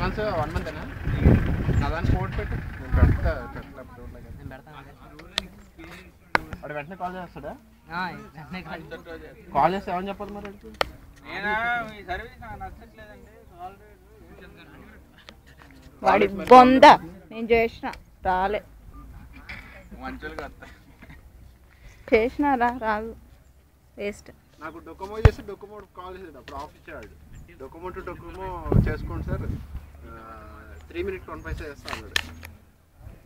months 1 month ఏనా నా దాన్ని కోడ్ పెట్టు నేను పెడతా వాడు వెంటనే కాల్ చేస్తాడా కాల్ చేస్తే ఏమని చెప్పదు మరి వాడి బొంద నేను చేసిన రాలే చేసినారా రాదు వేస్ట్ నాకు డొకోమో చేసి డొకోమో కాల్ చేసాడు అప్పుడు ఆఫ్ ఇచ్చాడు డొకోమో టు డొకోమో చేసుకోండి సార్ 3 minutes 1 paisa చేస్తా అన్నాడు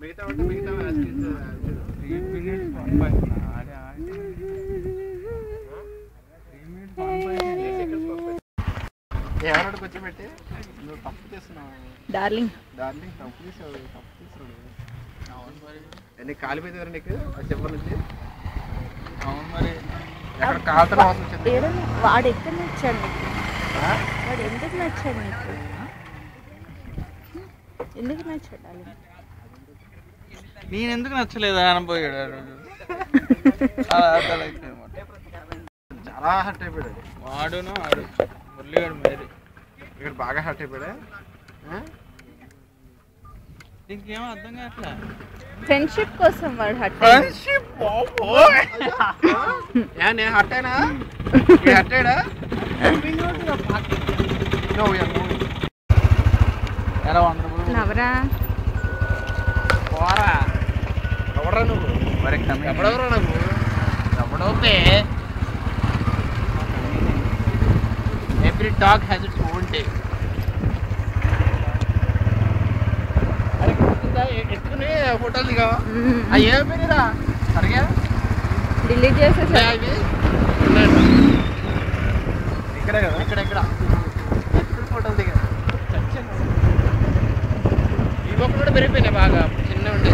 మిగతా అంటే మిగతా 3 minutes 1 paisa ఎవరోడు కూర్చోబెట్టి నువ్వు తప్పు చేస్తున్నావు డార్లింగ్ తప్పు చేసావు ఎన్ని కాలు మీద నీకు చివరి నుంచి అవును మరి ఎక్కడ కాలుతున్న వాసన వచ్చింది వాడు ఎక్కడ నచ్చాడు నీకు వాడు ఎందుకు నచ్చాడు నీకు ఎందుకు నచ్చాడు నేను ఎందుకు నచ్చలేదు అనబోయాడు చాలా హర్ట్ అయిపోయాడు వాడును ఆడు మురళిగాడు మేరీ ఇక్కడ బాగా హర్ట్ అయిపోయాడా ఇంకేమో అర్థం కావట్లే ఫ్రెండ్షిప్ కోసం వాడు హర్ట్ ఫ్రెండ్షిప్ నేను హర్ట్ అయినా హర్ట్ అయ్యాడా నవరా పోరా ఎవడరా నువ్వు మరి ఎవడెవరా నువ్వు ఎవడవుతే every dog has its own day ఎత్తుకుని ఫోటోలు దిగా అవి ఏమైనా సరిగా డిలీట్ చేసేసా అవి ఇక్కడ కదా ఇక్కడ ఎత్తుకుని ఫోటోలు దిగా ఈ మొక్కలు కూడా పెరిగిపోయినాయి బాగా చిన్న ఉండే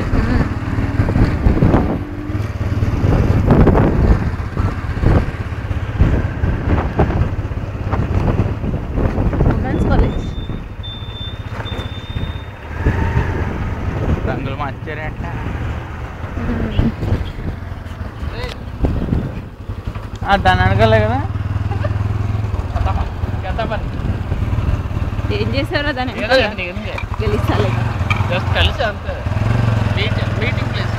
ఉమెన్స్ కాలేజ్ రంగులు మార్చారంట దాన్ని అడగలే కదా ఏం చేశారో దాన్ని గెలిచాలి జస్ట్ కలిసి అంతే మీటింగ్ ప్లేస్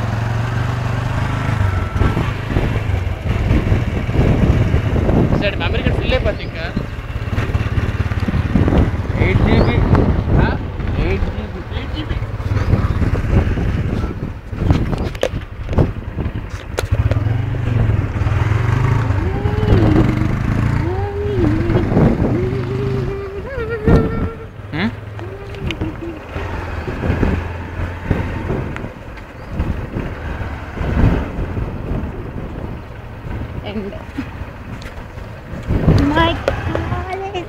సరే మెమరీ కార్డ్ ఫిల్ అయిపోద్ది ఇంకా 8 GB 8 GB and my college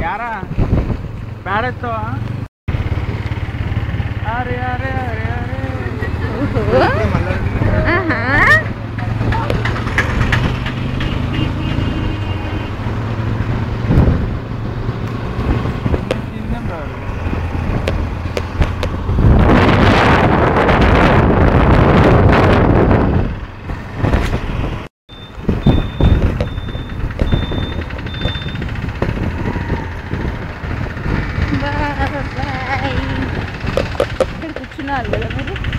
यारा बैड तो अरे अरे अरे अरे ఇక్కడ కూర్చున్నారు కదా మీరు